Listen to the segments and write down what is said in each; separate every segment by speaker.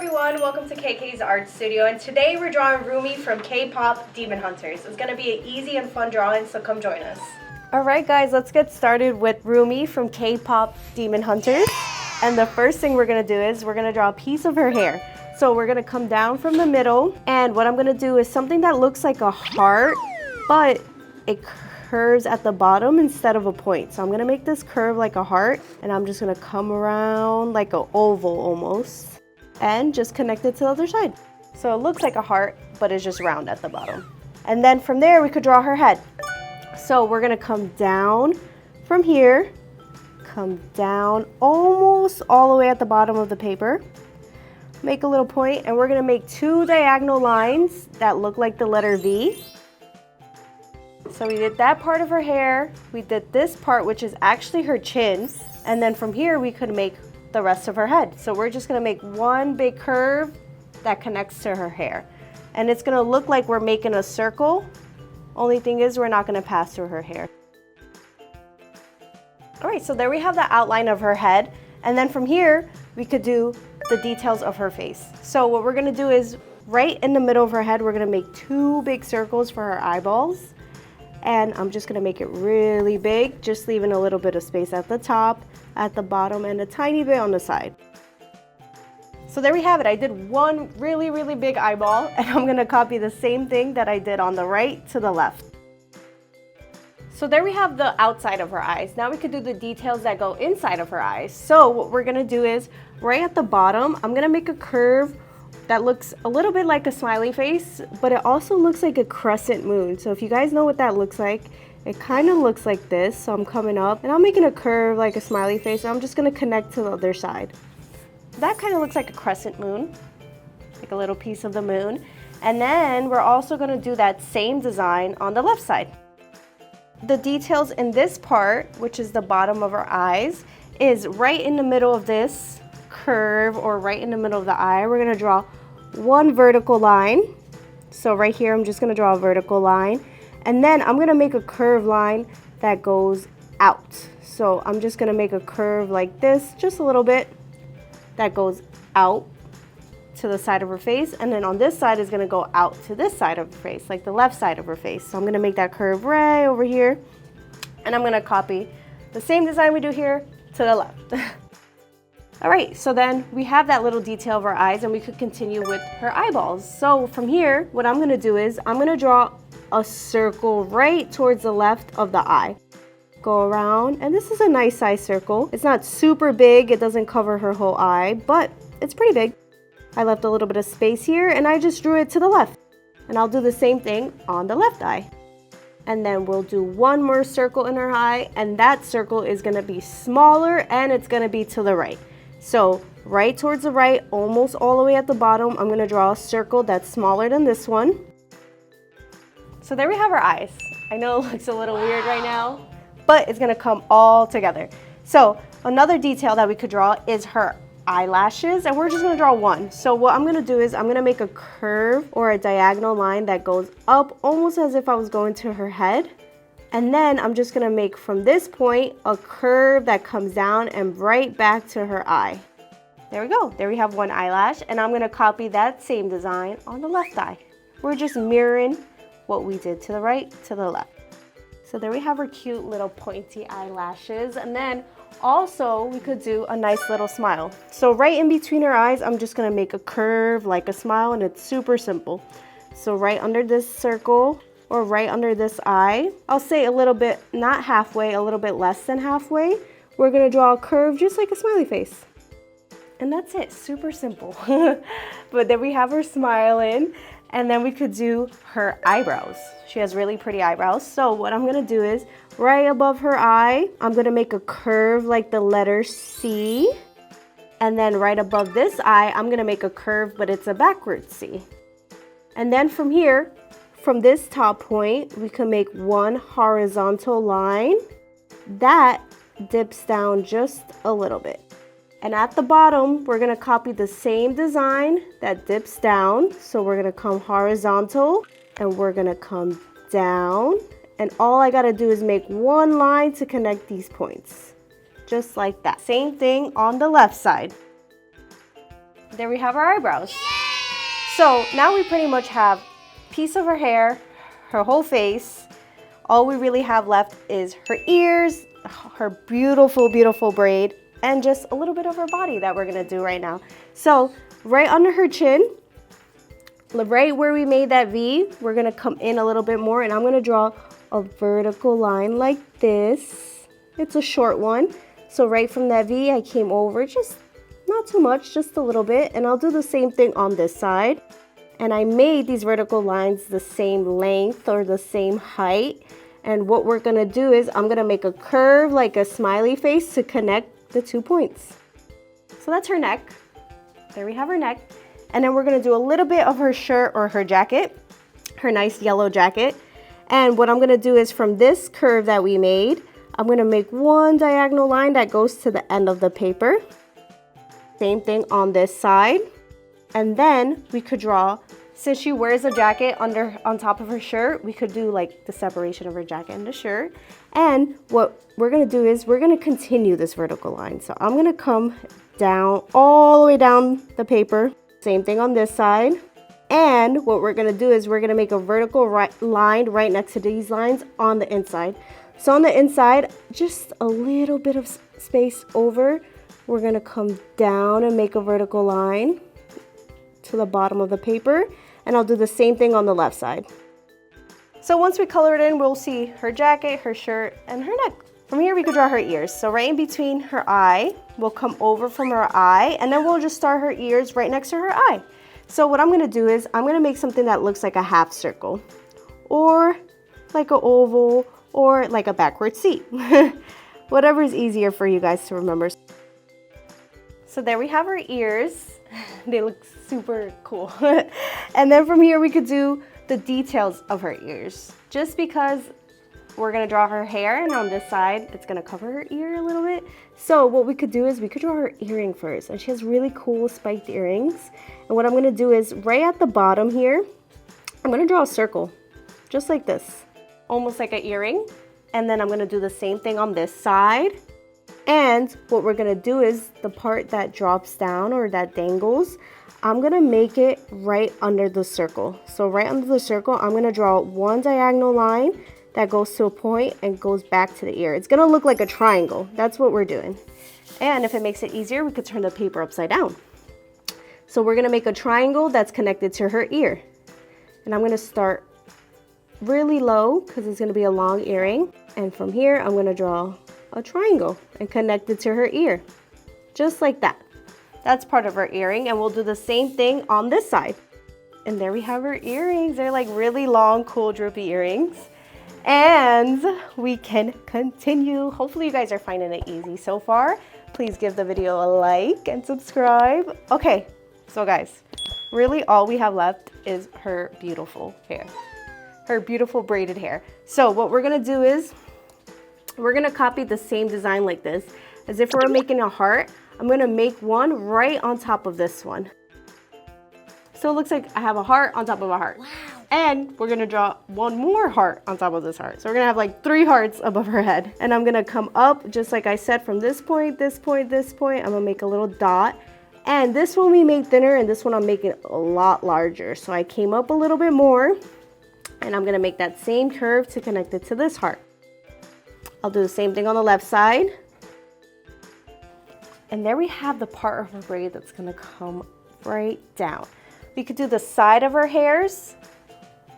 Speaker 1: everyone, welcome to KK's Art Studio, and today we're drawing Rumi from K-pop Demon Hunters. It's going to be an easy and fun drawing, so come join us. Alright guys, let's get started with Rumi from K-pop Demon Hunters. And the first thing we're going to do is we're going to draw a piece of her hair. So we're going to come down from the middle, and what I'm going to do is something that looks like a heart, but it curves at the bottom instead of a point. So I'm going to make this curve like a heart, and I'm just going to come around like an oval almost. And just connect it to the other side. So it looks like a heart, but it's just round at the bottom. And then from there, we could draw her head. So we're gonna come down from here, come down almost all the way at the bottom of the paper, make a little point, and we're gonna make two diagonal lines that look like the letter V. So we did that part of her hair, we did this part, which is actually her chin, and then from here, we could make the rest of her head. So we're just gonna make one big curve that connects to her hair. And it's gonna look like we're making a circle. Only thing is we're not gonna pass through her hair. All right, so there we have the outline of her head. And then from here, we could do the details of her face. So what we're gonna do is right in the middle of her head, we're gonna make two big circles for her eyeballs. And I'm just gonna make it really big, just leaving a little bit of space at the top, at the bottom, and a tiny bit on the side. So there we have it. I did one really big eyeball, and I'm gonna copy the same thing that I did on the right to the left. So there we have the outside of her eyes. Now we could do the details that go inside of her eyes. So what we're gonna do is, right at the bottom, I'm gonna make a curve that looks a little bit like a smiley face, but it also looks like a crescent moon. So if you guys know what that looks like, it kind of looks like this. So I'm coming up and I'm making a curve like a smiley face. And I'm just gonna connect to the other side. That kind of looks like a crescent moon, like a little piece of the moon. And then we're also gonna do that same design on the left side. The details in this part, which is the bottom of her eyes, is right in the middle of this curve, or right in the middle of the eye. We're gonna draw one vertical line. So right here, I'm just gonna draw a vertical line. And then I'm gonna make a curved line that goes out. So I'm just gonna make a curve like this, just a little bit, that goes out to the side of her face. And then on this side is gonna go out to this side of her face, like the left side of her face. So I'm gonna make that curve right over here. And I'm gonna copy the same design we do here to the left. All right, so then we have that little detail of her eyes, and we could continue with her eyeballs. So from here, what I'm gonna do is I'm gonna draw a circle right towards the left of the eye. Go around, and this is a nice size circle. It's not super big, it doesn't cover her whole eye, but it's pretty big. I left a little bit of space here, and I just drew it to the left. And I'll do the same thing on the left eye. And then we'll do one more circle in her eye, and that circle is gonna be smaller, and it's gonna be to the right. So right towards the right, almost all the way at the bottom, I'm gonna draw a circle that's smaller than this one. So there we have our eyes. I know it looks a little weird right now, but it's gonna come all together. So another detail that we could draw is her eyelashes, and we're just gonna draw one. So what I'm gonna do is I'm gonna make a curve or a diagonal line that goes up almost as if I was going to her head. And then I'm just gonna make from this point a curve that comes down and right back to her eye. There we go, there we have one eyelash, and I'm gonna copy that same design on the left eye. We're just mirroring what we did to the right, to the left. So there we have our cute little pointy eyelashes, and then also we could do a nice little smile. So right in between her eyes, I'm just gonna make a curve like a smile, and it's super simple. So right under this circle, or right under this eye, I'll say a little bit, not halfway, a little bit less than halfway, we're gonna draw a curve just like a smiley face. And that's it, super simple. But then we have her smiling, and then we could do her eyebrows. She has really pretty eyebrows. So what I'm gonna do is, right above her eye, I'm gonna make a curve like the letter C. And then right above this eye, I'm gonna make a curve, but it's a backwards C. And then from here, from this top point, we can make one horizontal line that dips down just a little bit. And at the bottom, we're gonna copy the same design that dips down. So we're gonna come horizontal, and we're gonna come down. And all I gotta do is make one line to connect these points. Just like that. Same thing on the left side. There we have our eyebrows. So now we pretty much have a piece of her hair, her whole face. All we really have left is her ears, her beautiful, beautiful braid, and just a little bit of her body that we're gonna do right now. So right under her chin, right where we made that V, we're gonna come in a little bit more, and I'm gonna draw a vertical line like this. It's a short one. So right from that V, I came over, just not too much, just a little bit, and I'll do the same thing on this side. And I made these vertical lines the same length or the same height. And what we're gonna do is I'm gonna make a curve like a smiley face to connect the 2 points. So that's her neck. There we have her neck. And then we're gonna do a little bit of her shirt or her jacket, her nice yellow jacket. And what I'm gonna do is from this curve that we made, I'm gonna make one diagonal line that goes to the end of the paper. Same thing on this side. And then we could draw, since she wears a jacket on top of her shirt, we could do like the separation of her jacket and the shirt. And what we're gonna do is we're gonna continue this vertical line. So I'm gonna come down, all the way down the paper. Same thing on this side. And what we're gonna do is we're gonna make a vertical line right next to these lines on the inside. So on the inside, just a little bit of space over, we're gonna come down and make a vertical line to the bottom of the paper, and I'll do the same thing on the left side. So once we color it in, we'll see her jacket, her shirt, and her neck. From here, we could draw her ears. So right in between her eye, we'll come over from her eye, and then we'll just start her ears right next to her eye. So what I'm gonna do is I'm gonna make something that looks like a half circle, or like an oval, or like a backward C. Whatever is easier for you guys to remember. So there we have her ears. They look super cool. And then from here we could do the details of her ears. Just because we're gonna draw her hair, and on this side it's gonna cover her ear a little bit. So what we could do is we could draw her earring first. And she has really cool spiked earrings. And what I'm gonna do is right at the bottom here, I'm gonna draw a circle, just like this, almost like an earring. And then I'm gonna do the same thing on this side. And what we're gonna do is the part that drops down or that dangles, I'm gonna make it right under the circle. So right under the circle, I'm gonna draw one diagonal line that goes to a point and goes back to the ear. It's gonna look like a triangle. That's what we're doing. And if it makes it easier, we could turn the paper upside down. So we're gonna make a triangle that's connected to her ear. And I'm gonna start really low because it's gonna be a long earring. And from here, I'm gonna draw a triangle and connect it to her ear, just like that. That's part of her earring, and we'll do the same thing on this side. And there we have her earrings. They're like really long, cool, droopy earrings. And we can continue. Hopefully you guys are finding it easy so far. Please give the video a like and subscribe. Okay, so guys, really all we have left is her beautiful hair, her beautiful braided hair. So what we're gonna do is we're gonna copy the same design like this. As if we're making a heart, I'm gonna make one right on top of this one. So it looks like I have a heart on top of a heart. Wow. And we're gonna draw one more heart on top of this heart. So we're gonna have like 3 hearts above her head. And I'm gonna come up, just like I said, from this point, this point, this point. I'm gonna make a little dot. And this one we made thinner, and this one I'm making a lot larger. So I came up a little bit more, and I'm gonna make that same curve to connect it to this heart. I'll do the same thing on the left side. And there we have the part of her braid that's gonna come right down. We could do the side of her hairs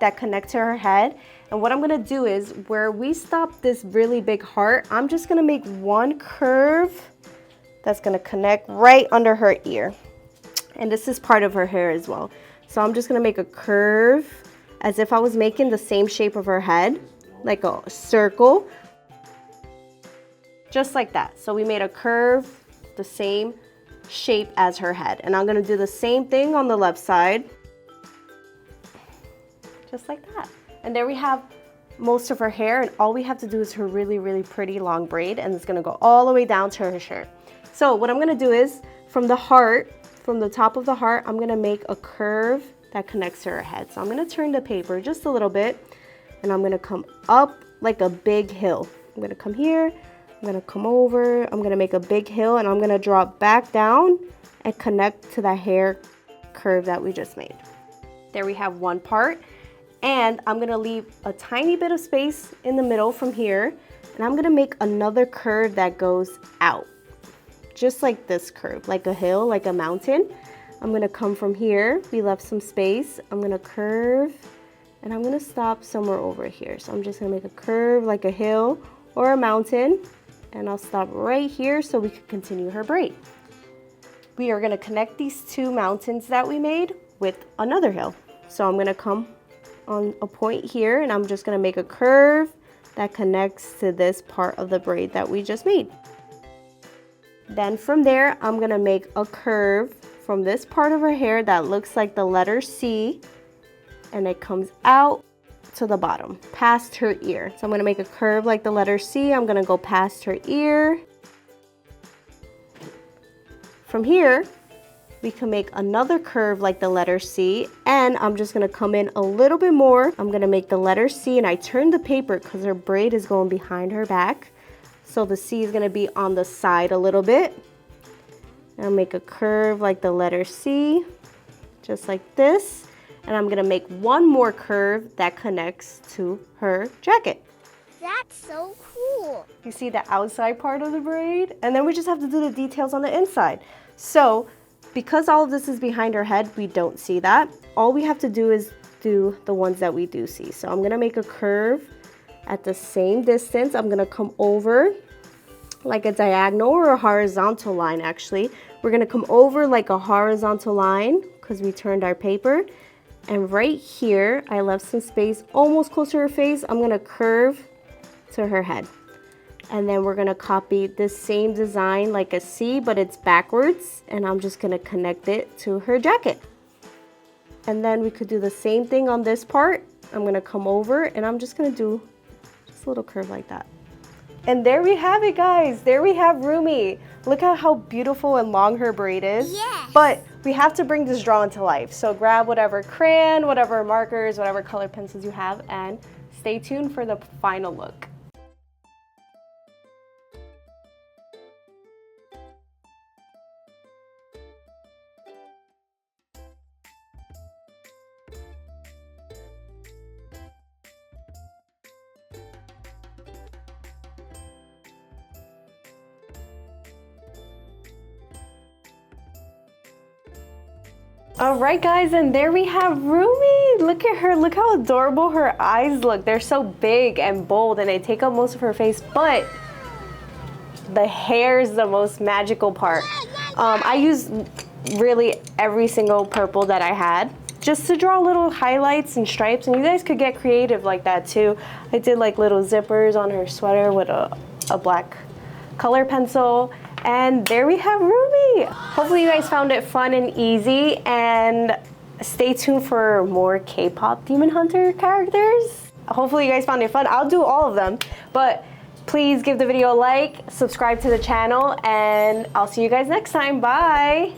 Speaker 1: that connect to her head. And what I'm gonna do is where we stop this really big heart, I'm just gonna make one curve that's gonna connect right under her ear. And this is part of her hair as well. So I'm just gonna make a curve as if I was making the same shape of her head, like a circle. Just like that. So we made a curve, the same shape as her head. And I'm gonna do the same thing on the left side. Just like that. And there we have most of her hair, and all we have to do is her really, really pretty long braid, and it's gonna go all the way down to her shirt. So what I'm gonna do is, from the heart, from the top of the heart, I'm gonna make a curve that connects to her head. So I'm gonna turn the paper just a little bit, and I'm gonna come up like a big hill. I'm gonna come here, I'm gonna come over, I'm gonna make a big hill, and I'm gonna drop back down and connect to the hair curve that we just made. There we have one part, and I'm gonna leave a tiny bit of space in the middle from here, and I'm gonna make another curve that goes out, just like this curve, like a hill, like a mountain. I'm gonna come from here, we left some space, I'm gonna curve, and I'm gonna stop somewhere over here. So I'm just gonna make a curve like a hill or a mountain, and I'll stop right here so we can continue her braid. We are gonna connect these two mountains that we made with another hill. So I'm gonna come on a point here, and I'm just gonna make a curve that connects to this part of the braid that we just made. Then from there, I'm gonna make a curve from this part of her hair that looks like the letter C, and it comes out to the bottom, past her ear. So I'm gonna make a curve like the letter C. I'm gonna go past her ear. From here, we can make another curve like the letter C, and I'm just gonna come in a little bit more. I'm gonna make the letter C, and I turn the paper because her braid is going behind her back. So the C is gonna be on the side a little bit. I'll make a curve like the letter C, just like this. And I'm gonna make one more curve that connects to her jacket.
Speaker 2: That's so cool.
Speaker 1: You see the outside part of the braid? And then we just have to do the details on the inside. So because all of this is behind her head, we don't see that. All we have to do is do the ones that we do see. So I'm gonna make a curve at the same distance. I'm gonna come over like a diagonal or a horizontal line actually. We're gonna come over like a horizontal line because we turned our paper. And right here, I left some space almost close to her face. I'm gonna curve to her head. And then we're gonna copy this same design like a C, but it's backwards. And I'm just gonna connect it to her jacket. And then we could do the same thing on this part. I'm gonna come over and I'm just gonna do just a little curve like that. And there we have it, guys. There we have Rumi. Look at how beautiful and long her braid is.
Speaker 2: Yes.
Speaker 1: But we have to bring this drawing to life. So grab whatever crayon, whatever markers, whatever color pencils you have, and stay tuned for the final look. All right, guys, and there we have Rumi. Look at her. Look how adorable her eyes look. They're so big and bold, and they take up most of her face, but the hair is the most magical part. I used really every single purple that I had just to draw little highlights and stripes, and you guys could get creative like that too. I did like little zippers on her sweater with a black color pencil. And there we have Rumi. Hopefully you guys found it fun and easy, and stay tuned for more K-pop Demon Hunter characters. Hopefully you guys found it fun. I'll do all of them, but please give the video a like, subscribe to the channel, and I'll see you guys next time. Bye.